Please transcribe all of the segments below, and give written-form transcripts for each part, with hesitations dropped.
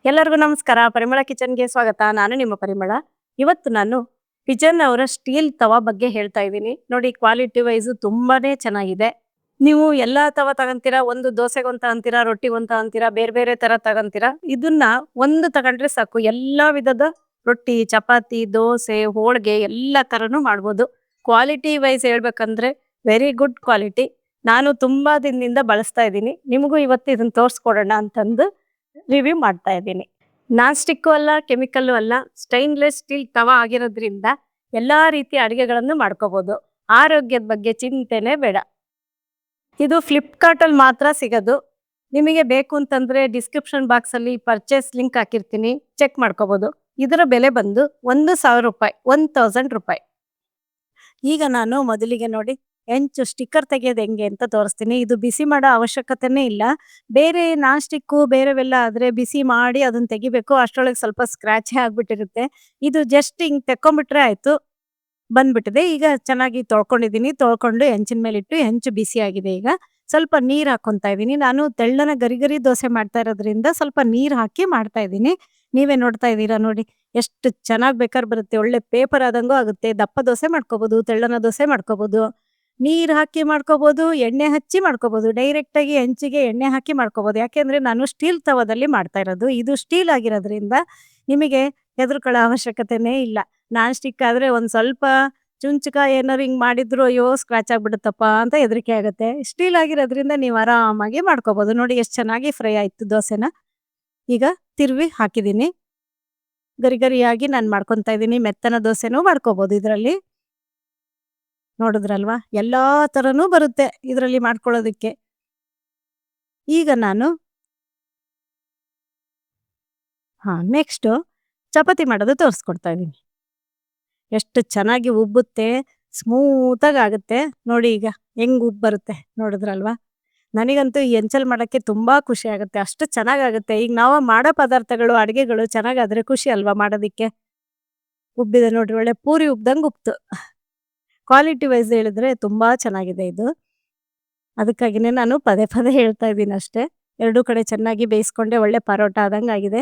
ಎಲ್ಲರಿಗೂ ನಮಸ್ಕಾರ. ಪರಿಮಳ ಕಿಚನ್‌ಗೆ ಸ್ವಾಗತ. ನಾನು ನಿಮ್ಮ ಪರಿಮಳ. ಇವತ್ತು ನಾನು ಪಿಜನ್ ಅವರ ಸ್ಟೀಲ್ ತವಾ ಬಗ್ಗೆ ಹೇಳ್ತಾ ಇದ್ದೀನಿ. ನೋಡಿ, ಕ್ವಾಲಿಟಿ ವೈಸ್ ತುಂಬಾನೇ ಚೆನ್ನಾಗಿದೆ. ನೀವು ಎಲ್ಲಾ ತವಾ ತಗೊಂತೀರಾ, ಒಂದು ದೋಸೆಗೊಂದು ತಗೊಂತೀರಾ, ರೊಟ್ಟಿಗೊಂದು ತಗೊಂತೀರಾ, ಬೇರೆ ಬೇರೆ ತರ ತಗೊಂತೀರಾ. ಇದನ್ನ ಒಂದು ತಗೊಂಡ್ರೆ ಸಾಕು, ಎಲ್ಲಾ ವಿಧದ ರೊಟ್ಟಿ, ಚಪಾತಿ, ದೋಸೆ, ಹೋಳಿಗೆ ಎಲ್ಲ ತರನು ಮಾಡ್ಬೋದು. ಕ್ವಾಲಿಟಿ ವೈಸ್ ಹೇಳ್ಬೇಕಂದ್ರೆ ವೆರಿ ಗುಡ್ ಕ್ವಾಲಿಟಿ. ನಾನು ತುಂಬಾ ದಿನದಿಂದ ಬಳಸ್ತಾ ಇದ್ದೀನಿ. ನಿಮಗೂ ಇವತ್ತು ಇದನ್ನ ತೋರಿಸ್ಕೊಡೋಣ ಅಂತಂದು ರಿವ್ಯೂ ಮಾಡ್ತಾ ಇದ್ದೀನಿ. ನಾನ್ ಸ್ಟಿಕ್ಕು ಅಲ್ಲ, ಕೆಮಿಕಲ್ಲು ಅಲ್ಲ, ಸ್ಟೈನ್ಲೆಸ್ ಸ್ಟೀಲ್ ತವಾ ಆಗಿರೋದ್ರಿಂದ ಎಲ್ಲಾ ರೀತಿಯ ಅಡುಗೆಗಳನ್ನು ಮಾಡ್ಕೋಬಹುದು. ಆರೋಗ್ಯದ ಬಗ್ಗೆ ಚಿಂತೆನೆ ಬೇಡ. ಇದು ಫ್ಲಿಪ್ಕಾರ್ಟ್ ಅಲ್ಲಿ ಮಾತ್ರ ಸಿಗೋದು. ನಿಮಗೆ ಬೇಕು ಅಂತಂದ್ರೆ ಡಿಸ್ಕ್ರಿಪ್ಷನ್ ಬಾಕ್ಸ್ ಅಲ್ಲಿ ಪರ್ಚೇಸ್ ಲಿಂಕ್ ಹಾಕಿರ್ತೀನಿ, ಚೆಕ್ ಮಾಡ್ಕೋಬಹುದು. ಇದರ ಬೆಲೆ ಬಂದು 1,000 ರೂಪಾಯಿ, 1,000 ರೂಪಾಯಿ. ಈಗ ನಾನು ಮೊದಲಿಗೆ ನೋಡಿ ಹೆಂಚು ಸ್ಟಿಕ್ಕರ್ ತೆಗೆಯೋದು ಹೆಂಗೆ ಅಂತ ತೋರಿಸ್ತೀನಿ. ಇದು ಬಿಸಿ ಮಾಡೋ ಅವಶ್ಯಕತೆನೇ ಇಲ್ಲ. ಬೇರೆ ನಾನ್ ಸ್ಟಿಕ್ಕು ಬೇರೆವೆಲ್ಲ ಆದ್ರೆ ಬಿಸಿ ಮಾಡಿ ಅದನ್ನ ತೆಗಿಬೇಕು, ಅಷ್ಟರೊಳಗೆ ಸ್ವಲ್ಪ ಸ್ಕ್ರಾಚ್ ಆಗ್ಬಿಟ್ಟಿರುತ್ತೆ. ಇದು ಜಸ್ಟ್ ಹಿಂಗ್ ತೆಕ್ಕೊಂಡ್ಬಿಟ್ರೆ ಆಯ್ತು, ಬಂದ್ಬಿಟ್ಟಿದೆ. ಈಗ ಚೆನ್ನಾಗಿ ತೊಳ್ಕೊಂಡಿದ್ದೀನಿ. ತೊಳ್ಕೊಂಡು ಹೆಂಚಿನ ಮೇಲೆ ಇಟ್ಟು, ಹೆಂಚು ಬಿಸಿ ಆಗಿದೆ. ಈಗ ಸ್ವಲ್ಪ ನೀರು ಹಾಕೊಂತಾ ಇದ್ದೀನಿ. ನಾನು ತೆಳ್ಳನ ಗರಿ ಗರಿ ದೋಸೆ ಮಾಡ್ತಾ ಇರೋದ್ರಿಂದ ಸ್ವಲ್ಪ ನೀರು ಹಾಕಿ ಮಾಡ್ತಾ ಇದ್ದೀನಿ. ನೀವೇ ನೋಡ್ತಾ ಇದ್ದೀರಾ ನೋಡಿ, ಎಷ್ಟು ಚೆನ್ನಾಗಿ ಬೇಕಾದ್ರೆ ಬರುತ್ತೆ. ಒಳ್ಳೆ ಪೇಪರ್ ಆದಂಗೂ ಆಗುತ್ತೆ. ದಪ್ಪ ದೋಸೆ ಮಾಡ್ಕೋಬಹುದು, ತೆಳ್ಳನ ದೋಸೆ ಮಾಡ್ಕೋಬಹುದು. ನೀರು ಹಾಕಿ ಮಾಡ್ಕೋಬಹುದು, ಎಣ್ಣೆ ಹಚ್ಚಿ ಮಾಡ್ಕೋಬಹುದು. ಡೈರೆಕ್ಟ್ ಆಗಿ ಹೆಂಚಿಗೆ ಎಣ್ಣೆ ಹಾಕಿ ಮಾಡ್ಕೋಬಹುದು. ಯಾಕೆಂದ್ರೆ ನಾನು ಸ್ಟೀಲ್ ತವಾದಲ್ಲಿ ಮಾಡ್ತಾ ಇರೋದು. ಇದು ಸ್ಟೀಲ್ ಆಗಿರೋದ್ರಿಂದ ನಿಮಗೆ ಹೆದರ್ಕೊಳ್ಳೋ ಅವಶ್ಯಕತೆನೇ ಇಲ್ಲ. ನಾನ್ ಸ್ಟಿಕ್ ಆದ್ರೆ ಒಂದ್ ಸ್ವಲ್ಪ ಚುಂಚಕ ಏನಾರು ಹಿಂಗ್ ಮಾಡಿದ್ರು ಅಯ್ಯೋ ಸ್ಕ್ರಾಚ್ ಆಗ್ಬಿಡುತ್ತಪ್ಪ ಅಂತ ಹೆದರಿಕೆ ಆಗುತ್ತೆ. ಸ್ಟೀಲ್ ಆಗಿರೋದ್ರಿಂದ ನೀವು ಆರಾಮಾಗಿ ಮಾಡ್ಕೋಬಹುದು. ನೋಡಿ ಎಷ್ಟು ಚೆನ್ನಾಗಿ ಫ್ರೈ ಆಯ್ತು ದೋಸೆನ. ಈಗ ತಿರುವಿ ಹಾಕಿದ್ದೀನಿ. ಗರಿ ಗರಿಯಾಗಿ ನಾನು ಮಾಡ್ಕೊತಾ ಇದ್ದೀನಿ. ಮೆತ್ತನ ದೋಸೆನೂ ಮಾಡ್ಕೋಬಹುದು ಇದರಲ್ಲಿ. ನೋಡಿದ್ರಲ್ವಾ, ಎಲ್ಲಾ ತರನೂ ಬರುತ್ತೆ ಇದರಲ್ಲಿ ಮಾಡ್ಕೊಳ್ಳೋದಕ್ಕೆ. ಈಗ ನಾನು ನೆಕ್ಸ್ಟ್ ಚಪಾತಿ ಮಾಡೋದು ತೋರಿಸ್ಕೊಡ್ತಾ ಇದ್ದೀನಿ. ಎಷ್ಟು ಚೆನ್ನಾಗಿ ಉಬ್ಬುತ್ತೆ, ಸ್ಮೂತಾಗಿ ಆಗುತ್ತೆ. ನೋಡಿ ಈಗ ಹೆಂಗ್ ಉಬ್ಬ್ ಬರುತ್ತೆ, ನೋಡಿದ್ರಲ್ವಾ. ನನಗಂತೂ ಈ ಹೆಂಚಲ್ಲಿ ಮಾಡಕ್ಕೆ ತುಂಬಾ ಖುಷಿ ಆಗುತ್ತೆ, ಅಷ್ಟು ಚೆನ್ನಾಗಾಗುತ್ತೆ. ಈಗ ನಾವು ಮಾಡೋ ಪದಾರ್ಥಗಳು, ಅಡುಗೆಗಳು ಚೆನ್ನಾಗಾದ್ರೆ ಖುಷಿ ಅಲ್ವಾ ಮಾಡೋದಿಕ್ಕೆ. ಉಬ್ಬಿದೆ ನೋಡ್ರಿ, ಒಳ್ಳೆ ಪೂರಿ ಉಬ್ದಂಗೆ ಉಬ್ತು. ಕ್ವಾಲಿಟಿ ವೈಸ್ ಹೇಳಿದ್ರೆ ತುಂಬಾ ಚೆನ್ನಾಗಿದೆ ಇದು. ಅದಕ್ಕಾಗಿನೇ ನಾನು ಪದೇ ಪದೇ ಹೇಳ್ತಾ ಇದ್ದೀನಿ ಅಷ್ಟೇ. ಎರಡೂ ಕಡೆ ಚೆನ್ನಾಗಿ ಬೇಯಿಸ್ಕೊಂಡೆ, ಒಳ್ಳೆ ಪರೋಟ ಆದಂಗೆ ಆಗಿದೆ.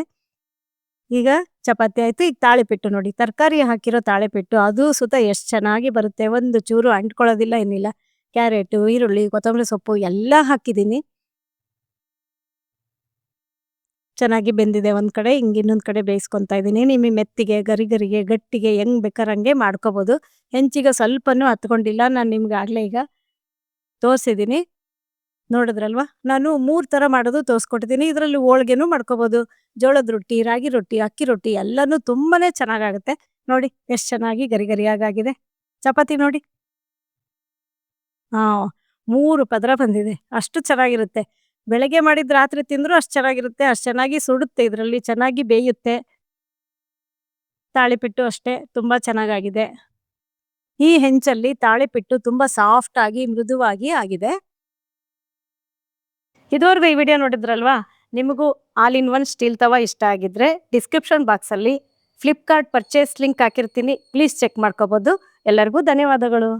ಈಗ ಚಪಾತಿ ಆಯ್ತು. ಈಗ ತಾಳಿಪಿಟ್ಟು ನೋಡಿ, ತರಕಾರಿ ಹಾಕಿರೋ ತಾಳಿಪಿಟ್ಟು, ಅದು ಸುತ ಎಷ್ಟು ಚೆನ್ನಾಗಿ ಬರುತ್ತೆ. ಒಂದು ಚೂರು ಅಂಟ್ಕೊಳ್ಳೋದಿಲ್ಲ, ಏನಿಲ್ಲ. ಕ್ಯಾರೆಟು, ಈರುಳ್ಳಿ, ಕೊತ್ತಂಬರಿ ಸೊಪ್ಪು ಎಲ್ಲ ಹಾಕಿದ್ದೀನಿ. ಚೆನ್ನಾಗಿ ಬೆಂದಿದೆ. ಒಂದ್ ಕಡೆ ಹಿಂಗೆ ಇನ್ನೊಂದ್ ಕಡೆ ಬೇಯಿಸ್ಕೊತಾ ಇದ್ದೀನಿ. ನಿಮಗೆ ಮೆತ್ತಿಗೆ, ಗರಿ ಗರಿಗೆ, ಗಟ್ಟಿಗೆ ಹೆಂಗ್ ಬೇಕಾರಂಗೆ ಮಾಡ್ಕೋಬಹುದು. ಹೆಂಚಿಗೆ ಸ್ವಲ್ಪನೂ ಹತ್ಕೊಂಡಿಲ್ಲ. ನಾನು ನಿಮ್ಗೆ ಆಗ್ಲೇ ಈಗ ತೋರಿಸಿದ್ದೀನಿ, ನೋಡಿದ್ರಲ್ವಾ. ನಾನು 3 ತರ ಮಾಡೋದು ತೋರಿಸ್ಕೊಟ್ಟಿದ್ದೀನಿ. ಇದರಲ್ಲಿ ಹೋಳ್ಗೆನೂ ಮಾಡ್ಕೋಬಹುದು, ಜೋಳದ ರೊಟ್ಟಿ, ರಾಗಿ ರೊಟ್ಟಿ, ಅಕ್ಕಿ ರೊಟ್ಟಿ ಎಲ್ಲನೂ ತುಂಬಾನೇ ಚೆನ್ನಾಗಾಗುತ್ತೆ. ನೋಡಿ ಎಷ್ಟು ಚೆನ್ನಾಗಿ ಗರಿ ಗರಿಯಾಗಿದೆ. ಚಪಾತಿ ನೋಡಿ, 3 ಪದರ ಬಂದಿದೆ. ಅಷ್ಟು ಚೆನ್ನಾಗಿರುತ್ತೆ. ಬೆಳಗ್ಗೆ ಮಾಡಿದ್ ರಾತ್ರಿ ತಿಂದ್ರು ಅಷ್ಟು ಚೆನ್ನಾಗಿರುತ್ತೆ. ಅಷ್ಟು ಚೆನ್ನಾಗಿ ಸುಡುತ್ತೆ, ಇದರಲ್ಲಿ ಚೆನ್ನಾಗಿ ಬೇಯುತ್ತೆ. ತಾಳಿಪಿಟ್ಟು ಅಷ್ಟೇ ತುಂಬಾ ಚೆನ್ನಾಗಾಗಿದೆ. ಈ ಹೆಂಚಲ್ಲಿ ತಾಳಿಪಿಟ್ಟು ತುಂಬಾ ಸಾಫ್ಟ್ ಆಗಿ, ಮೃದುವಾಗಿ ಆಗಿದೆ. ಇದುವರೆಗೂ ಈ ವಿಡಿಯೋ ನೋಡಿದ್ರಲ್ವಾ. ನಿಮಗೂ ಆಲ್ ಇನ್ ಒನ್ ಸ್ಟೀಲ್ ತವಾ ಇಷ್ಟ ಆಗಿದ್ರೆ ಡಿಸ್ಕ್ರಿಪ್ಷನ್ ಬಾಕ್ಸ್ ಅಲ್ಲಿ ಫ್ಲಿಪ್ಕಾರ್ಟ್ ಪರ್ಚೇಸ್ ಲಿಂಕ್ ಹಾಕಿರ್ತೀನಿ, ಪ್ಲೀಸ್ ಚೆಕ್ ಮಾಡ್ಕೋಬಹುದು. ಎಲ್ಲರಿಗೂ ಧನ್ಯವಾದಗಳು.